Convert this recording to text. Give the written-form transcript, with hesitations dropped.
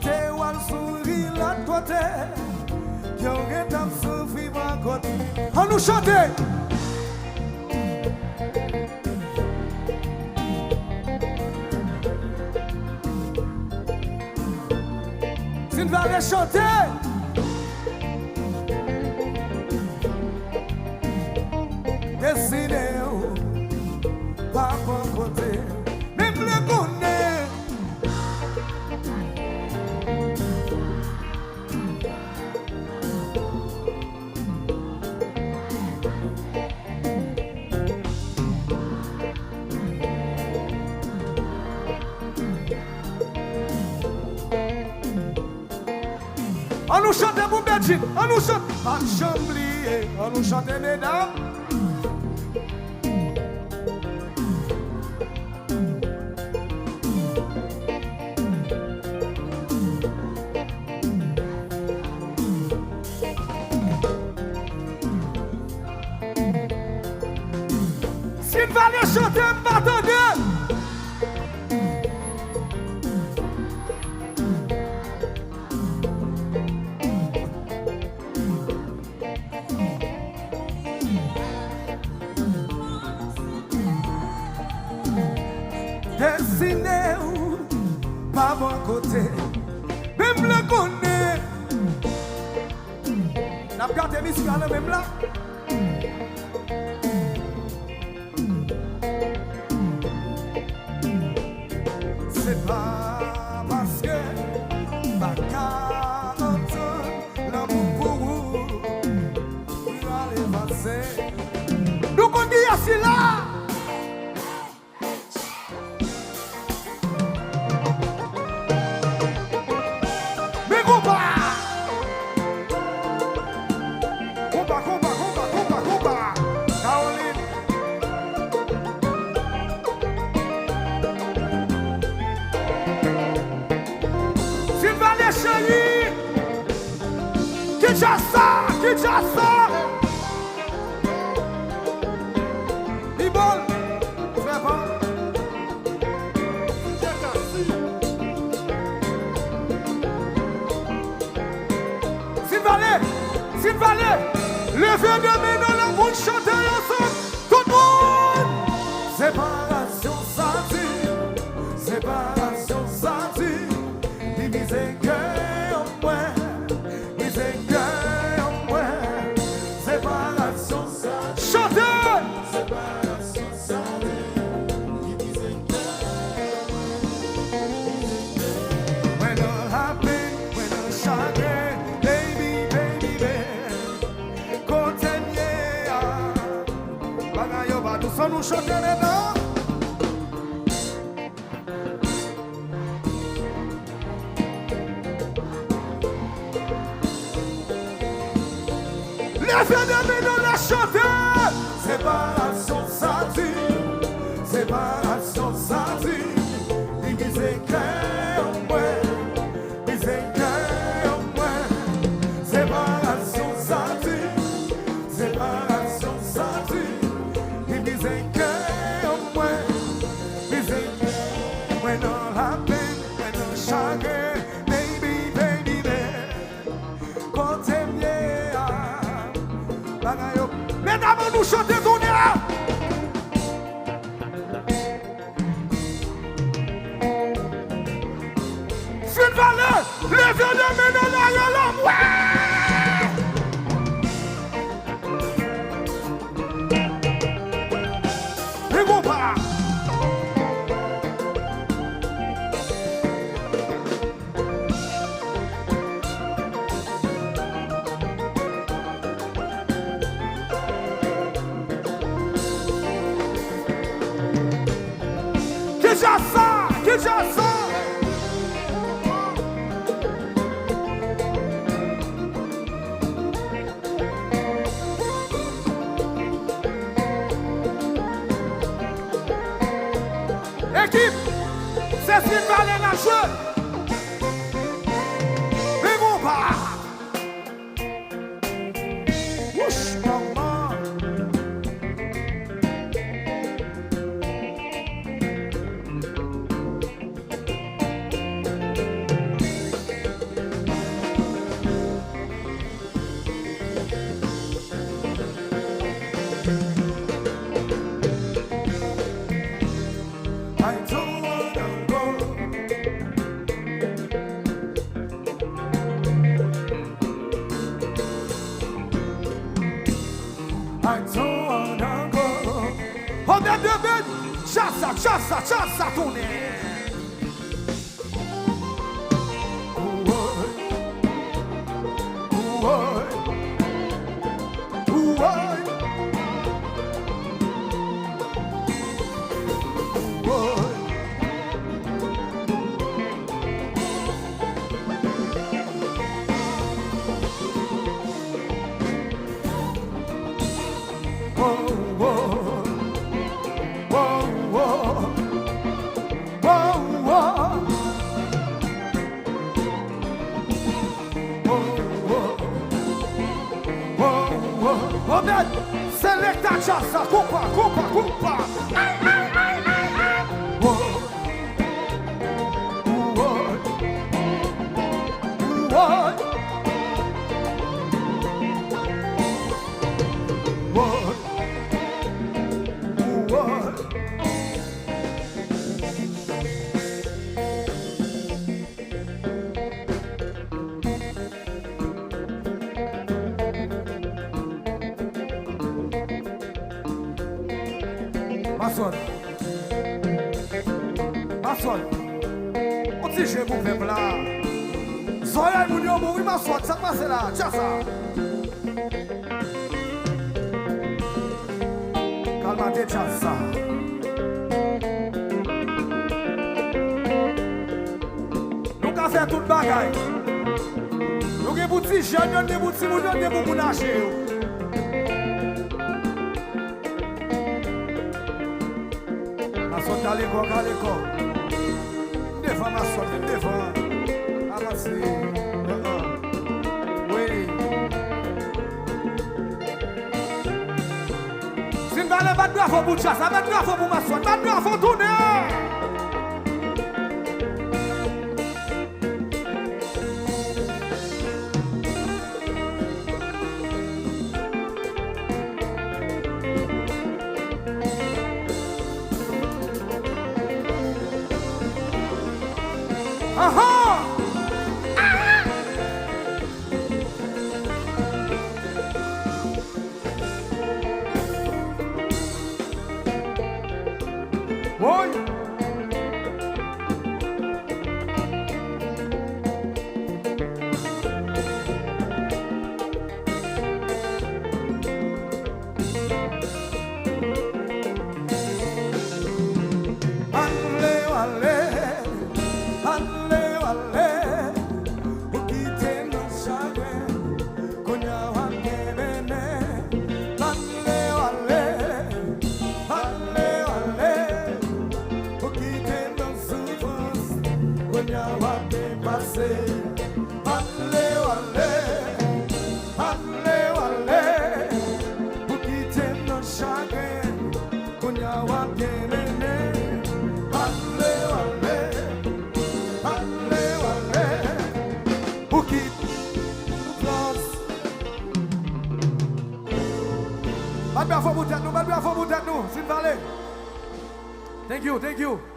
côté ou un sourire l'autre côté. Qui aurait tant souffert à côté. On nous chante. Tu vas les chanter. Dessiné, pas bon côté. Même le connaît. On nous chante pour Belgique, on nous chante. En chamblier, on nous chante mesdames. S'il va les chanter, m'attendez. Dessiné ou pas bon côté, même le connaît. N'a pas gardé musical même là. C'est pas parce que ma 40 ans, l'amour pour vous, vous allez passer. Nous on dit assis là. Kinshasa, Bibol, très bon. Sylvalet, levez de main dans la bouche, chantez ensemble, tout le monde. Séparation sentie, séparation sentie, divisé cœur en point, divisé cœur en point, séparation sentie, chantez. Séparation sentie, divisé cœur en point. When all happy, when all chagrin, baby, baby, baby, continue, bagayo ba nous sommes nous chanter les noms. Levez de main dans la chanter. Séparation sentie, séparation sentie, divisé cœur en point, divisé cœur en point, séparation sentie, séparation sentie, divisé cœur en point, divisé cœur. When all happen, when all chagrin, baby, baby, baby, continue. Mesdames, nous chantons tout le monde. Sylvalet, levez de main dans la gueule. Ouais. Et bon pas. Kinshasa. Équipe, c'est Sylvalet la jeu. Mais bon pas. Ouch, maman. I don't wanna go. I don't wanna go. Hold that David. Chassa, Tony. Selecta chassa, culpa. Ai. Masson, on dit je vous fais là. Zoya moun yo mouri Masson, ça passe là, tiens ça. Calmate, tiens ça. Nous avons fait tout le bagage. Nous avons des petits jeunes, des petits moun, des moun acheter. Caléco. Devant ma sorte, devant. Avancez. Oui. Si nous allons battre bravo pour Chassa, battre bravo pour ma sorte, battre bravo pour tourner. Oi! Thank you.